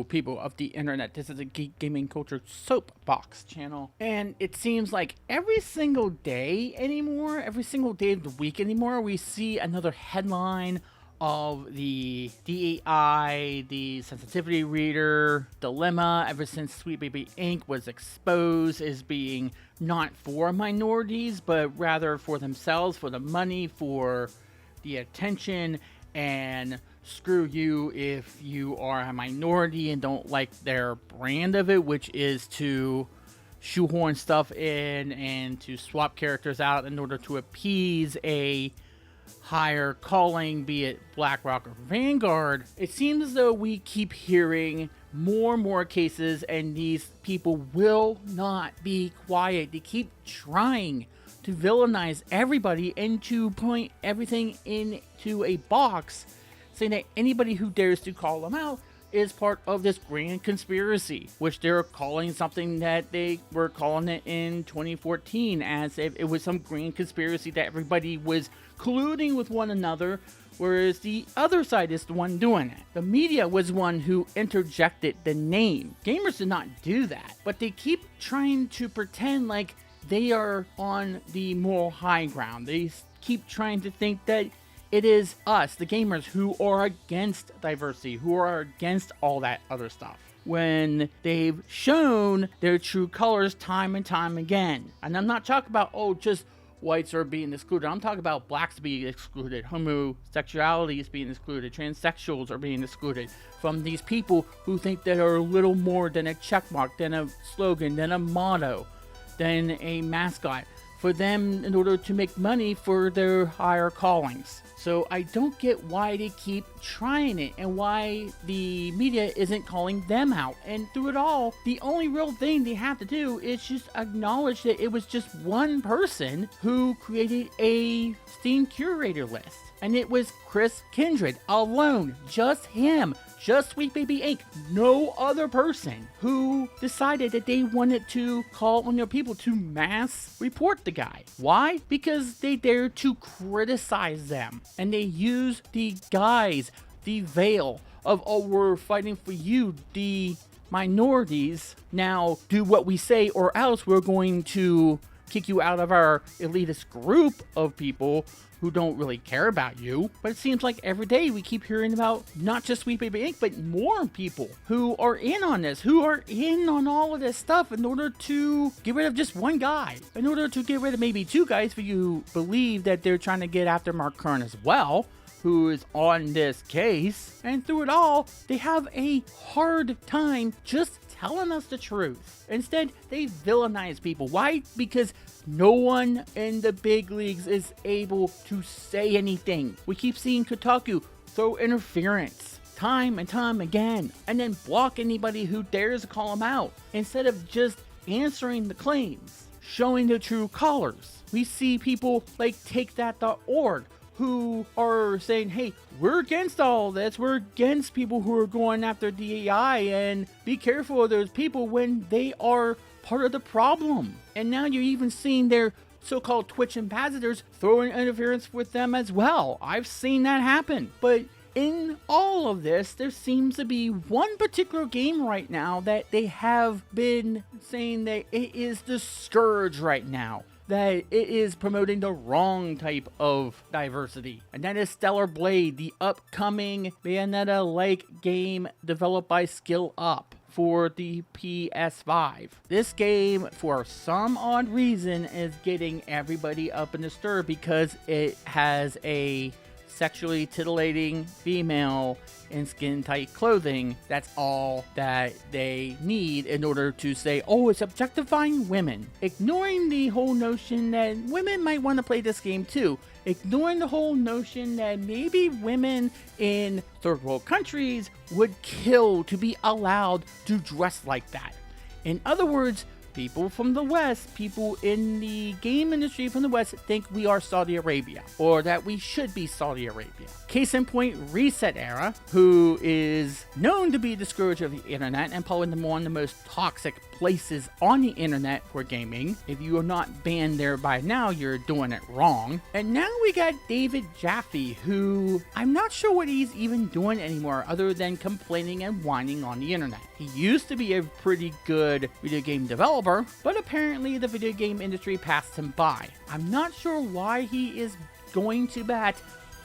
people of the internet. This is a Geek Gaming Culture Soapbox channel. And it seems like every single day anymore, every single day of the week anymore, we see another headline of the DEI, the sensitivity reader dilemma ever since Sweet Baby Inc. was exposed as being not for minorities, but rather for themselves, for the money, for the attention, and screw you if you are a minority and don't like their brand of it, which is to shoehorn stuff in and to swap characters out in order to appease a higher calling, be it Blackrock or Vanguard. It seems as though we keep hearing more and more cases, and these people will not be quiet. They keep trying to villainize everybody and to point everything into a box, saying that anybody who dares to call them out is part of this grand conspiracy, which they're calling something that they were calling it in 2014 as if it was some grand conspiracy that everybody was colluding with one another, whereas the other side is the one doing it. The media was one who interjected the name. Gamers did not do that, but they keep trying to pretend like they are on the moral high ground. They keep trying to think that it is us, the gamers, who are against diversity, who are against all that other stuff, when they've shown their true colors time and time again. And I'm not talking about, just whites are being excluded. I'm talking about blacks being excluded, homosexuality is being excluded, transsexuals are being excluded from these people who think that are a little more than a checkmark, than a slogan, than a motto, than a mascot for them in order to make money for their higher callings. So I don't get why they keep trying it and why the media isn't calling them out. And through it all, the only real thing they have to do is just acknowledge that it was just one person who created a Steam curator list. And it was Chris Kindred alone, just him, just Sweet Baby Inc., no other person who decided that they wanted to call on their people to mass report the guy. Why? Because they dared to criticize them. And they used the guise, the veil of, we're fighting for you, the minorities. Now do what we say or else we're going to kick you out of our elitist group of people who don't really care about you. But it seems like every day we keep hearing about not just Sweet Baby Inc., but more people who are in on this, who are in on all of this stuff in order to get rid of just one guy, in order to get rid of maybe two guys, for you believe that they're trying to get after Mark Kern as well, who is on this case. And through it all, they have a hard time just telling us the truth. Instead, they villainize people. Why? Because no one in the big leagues is able to say anything. We keep seeing Kotaku throw interference time and time again, and then block anybody who dares to call them out, instead of just answering the claims, showing the true colors. We see people like TakeThat.org who are saying, hey, we're against all this. We're against people who are going after DEI, and be careful of those people when they are part of the problem. And now you're even seeing their so-called Twitch ambassadors throwing interference with them as well. I've seen that happen. But in all of this, there seems to be one particular game right now that they have been saying that it is the scourge right now, that it is promoting the wrong type of diversity. And that is Stellar Blade, the upcoming Bayonetta-like game developed by Skill Up for the PS5. This game, for some odd reason, is getting everybody up in the stir because it has a sexually titillating female in skin-tight clothing. That's all that they need in order to say, it's objectifying women. Ignoring the whole notion that women might want to play this game too. Ignoring the whole notion that maybe women in third world countries would kill to be allowed to dress like that. In other words, People from the West, people in the game industry from the West think we are Saudi Arabia, or that we should be Saudi Arabia. Case in point, Reset Era, who is known to be the scourge of the internet and probably one of the most toxic places on the internet for gaming. If you are not banned there by now, you're doing it wrong. And now we got David Jaffe, who I'm not sure what he's even doing anymore other than complaining and whining on the internet. He used to be a pretty good video game developer, but apparently the video game industry passed him by. I'm not sure why he is going to bat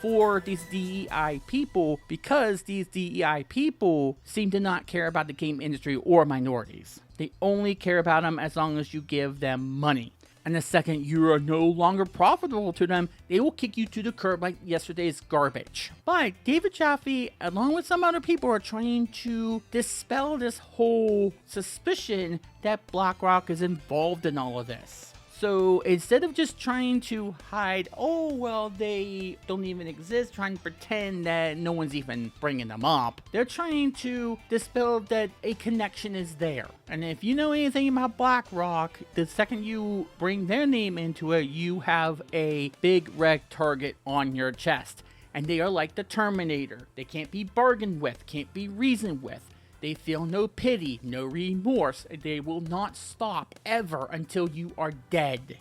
for these DEI people, because these DEI people seem to not care about the game industry or minorities. They only care about them as long as you give them money. And the second you are no longer profitable to them, they will kick you to the curb like yesterday's garbage. But David Jaffe, along with some other people, are trying to dispel this whole suspicion that BlackRock is involved in all of this. So instead of just trying to hide, oh, well, they don't even exist, trying to pretend that no one's even bringing them up, they're trying to dispel that a connection is there. And if you know anything about BlackRock, the second you bring their name into it, you have a big red target on your chest. And they are like the Terminator. They can't be bargained with, can't be reasoned with. They feel no pity, no remorse. They will not stop ever until you are dead.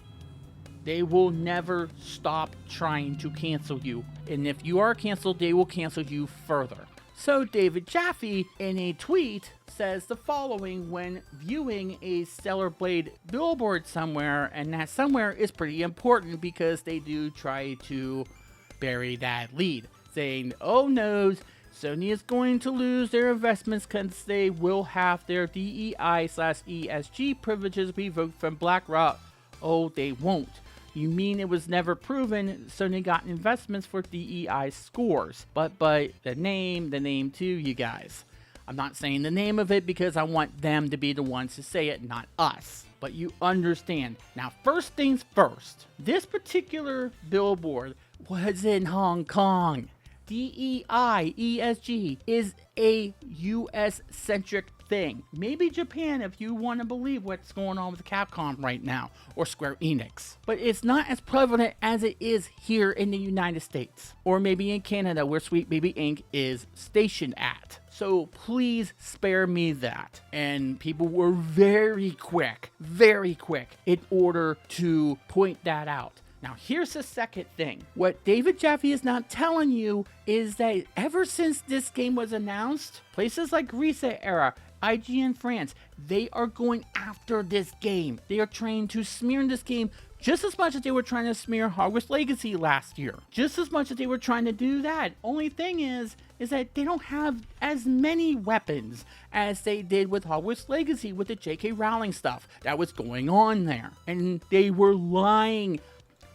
They will never stop trying to cancel you. And if you are canceled, they will cancel you further. So David Jaffe, in a tweet, says the following when viewing a Stellar Blade billboard somewhere, and that somewhere is pretty important because they do try to bury that lead, saying, oh no, Sony is going to lose their investments because they will have their DEI/ESG privileges revoked from BlackRock. Oh, they won't. You mean it was never proven Sony got investments for DEI scores? But the name too, you guys. I'm not saying the name of it because I want them to be the ones to say it, not us. But you understand. Now, first things first. This particular billboard was in Hong Kong. DEI, ESG is a US-centric thing. Maybe Japan if you want to believe what's going on with Capcom right now, or Square Enix. But it's not as prevalent as it is here in the United States, or maybe in Canada where Sweet Baby Inc. is stationed at. So please spare me that. And people were very quick in order to point that out. Now, here's the second thing. What David Jaffe is not telling you is that ever since this game was announced, places like Reset Era, IGN France, they are going after this game. They are trying to smear this game just as much as they were trying to smear Hogwarts Legacy last year. Just as much as they were trying to do that. Only thing is that they don't have as many weapons as they did with Hogwarts Legacy with the J.K. Rowling stuff that was going on there. And they were lying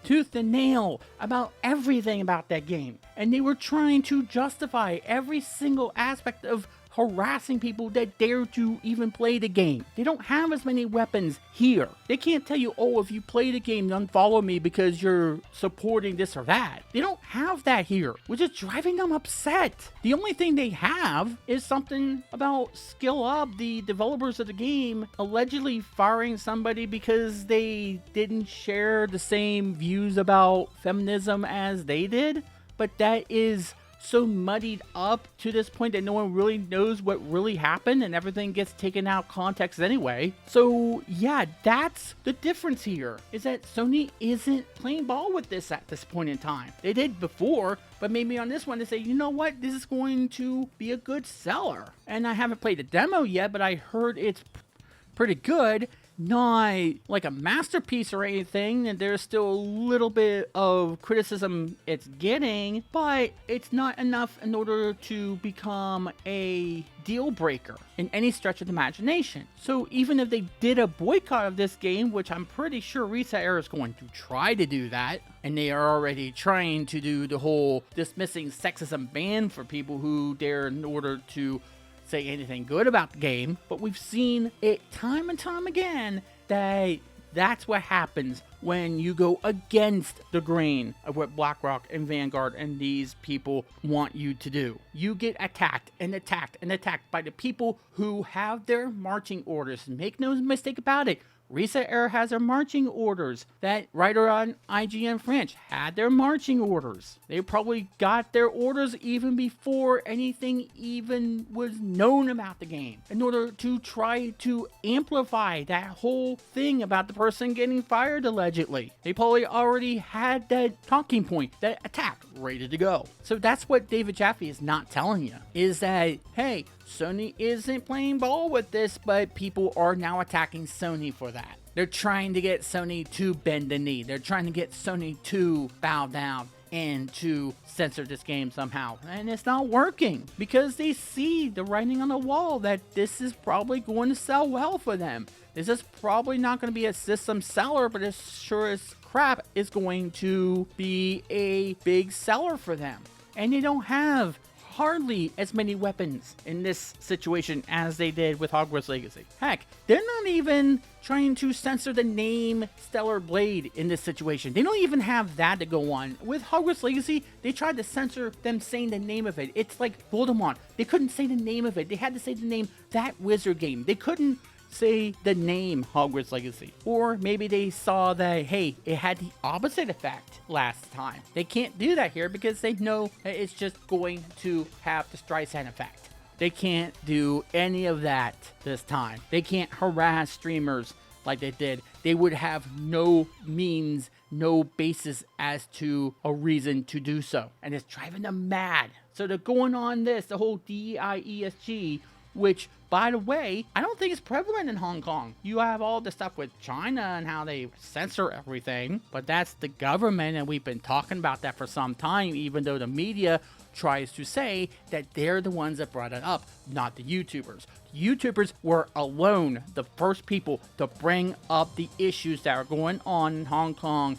tooth and nail about everything about that game. And they were trying to justify every single aspect of harassing people that dare to even play the game. They don't have as many weapons here. They can't tell you, oh, if you play the game, unfollow me because you're supporting this or that. They don't have that here, which is driving them upset. The only thing they have is something about Skill Up, the developers of the game, allegedly firing somebody because they didn't share the same views about feminism as they did. But that is so muddied up to this point that no one really knows what really happened and everything gets taken out of context anyway. So yeah, that's the difference here, is that Sony isn't playing ball with this at this point in time. They did before, but maybe on this one they say, you know what, this is going to be a good seller. And I haven't played the demo yet, but I heard it's pretty good. Not like a masterpiece or anything, and there's still a little bit of criticism it's getting, but it's not enough in order to become a deal breaker in any stretch of the imagination. So even if they did a boycott of this game, which I'm pretty sure Reset Era is going to try to do that, and they are already trying to do the whole dismissing sexism ban for people who dare in order to say anything good about the game, but we've seen it time and time again that that's what happens when you go against the grain of what BlackRock and Vanguard and these people want you to do. You get attacked and attacked and attacked by the people who have their marching orders. Make no mistake about it. Reset Era has their marching orders. That writer on IGN French had their marching orders. They probably got their orders even before anything even was known about the game, in order to try to amplify that whole thing about the person getting fired allegedly. They probably already had that talking point, that attack ready to go. So that's what David Jaffe is not telling you, is that, hey, Sony isn't playing ball with this, but people are now attacking Sony for that. They're trying to get Sony to bend the knee. They're trying to get Sony to bow down and to censor this game somehow. And it's not working because they see the writing on the wall that this is probably going to sell well for them. This is probably not going to be a system seller, but it sure as crap is going to be a big seller for them. And they don't have hardly as many weapons in this situation as they did with Hogwarts Legacy. Heck, they're not even trying to censor the name Stellar Blade in this situation. They don't even have that to go on. With Hogwarts Legacy, they tried to censor them saying the name of it. It's like Voldemort. They couldn't say the name of it. They had to say the name That Wizard Game. They couldn't say the name Hogwarts Legacy. Or maybe they saw that, hey, it had the opposite effect last time. They can't do that here because they know that it's just going to have the Streisand effect. They can't do any of that this time. They can't harass streamers like they did. They would have no means, no basis as to a reason to do so. And it's driving them mad. So they're going on this, the whole DEI ESG, which, by the way, I don't think is prevalent in Hong Kong. You have all the stuff with China and how they censor everything, but that's the government, and we've been talking about that for some time, even though the media tries to say that they're the ones that brought it up, not the YouTubers. YouTubers were alone the first people to bring up the issues that are going on in Hong Kong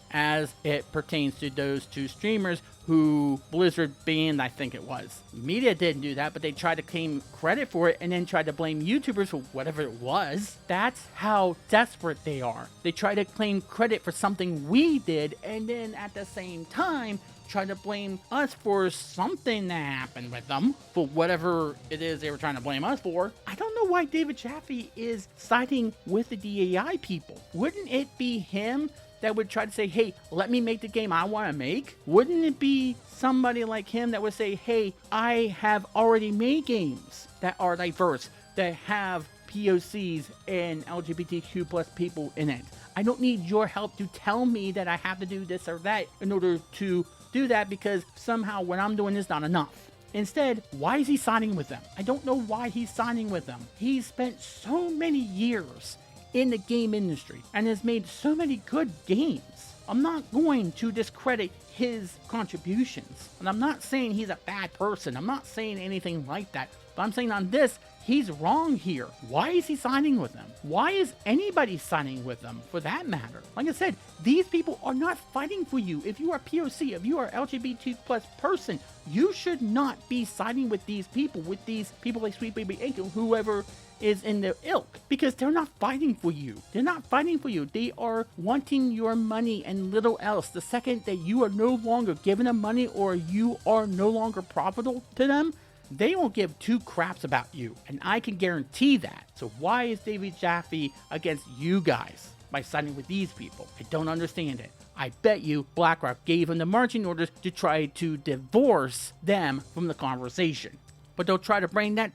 as it pertains to those two streamers who Blizzard banned, I think it was. Media didn't do that, but they tried to claim credit for it and then tried to blame YouTubers for whatever it was. That's how desperate they are. They try to claim credit for something we did, and then at the same time try to blame us for something that happened with them, for whatever it is they were trying to blame us for. I don't know why David Jaffe is siding with the DEI people. Wouldn't it be him that would try to say, hey, let me make the game I want to make? Wouldn't it be somebody like him that would say, hey, I have already made games that are diverse, that have POCs and LGBTQ plus people in it? I don't need your help to tell me that I have to do this or that in order to do that, because somehow what I'm doing is not enough. Instead, why is he signing with them? I don't know why he's signing with them. He's spent so many years in the game industry and has made so many good games. I'm not going to discredit his contributions, and I'm not saying he's a bad person. I'm not saying anything like that, but I'm saying on this, he's wrong here. Why is he signing with them? Why is anybody signing with them, for that matter? Like I said, these people are not fighting for you. If you are POC, if you are LGBT plus person, you should not be siding with these people like Sweet Baby Angel, whoever is in their ilk, because they're not fighting for you. They're not fighting for you. They are wanting your money and little else. The second that you are no longer giving them money or you are no longer profitable to them, they won't give two craps about you, and I can guarantee that. So why is David Jaffe against you guys by siding with these people? I don't understand it. I bet you BlackRock gave him the marching orders to try to divorce them from the conversation. But they'll try to bring that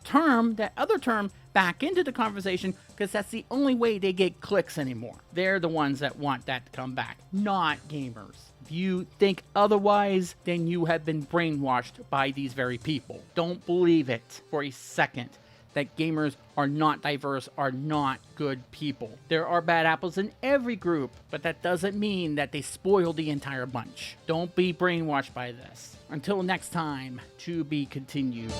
other term, back into the conversation, because that's the only way they get clicks anymore. They're the ones that want that to come back, not gamers. If you think otherwise, then you have been brainwashed by these very people. Don't believe it for a second that gamers are not diverse, are not good people. There are bad apples in every group, but that doesn't mean that they spoil the entire bunch. Don't be brainwashed by this. Until next time, to be continued.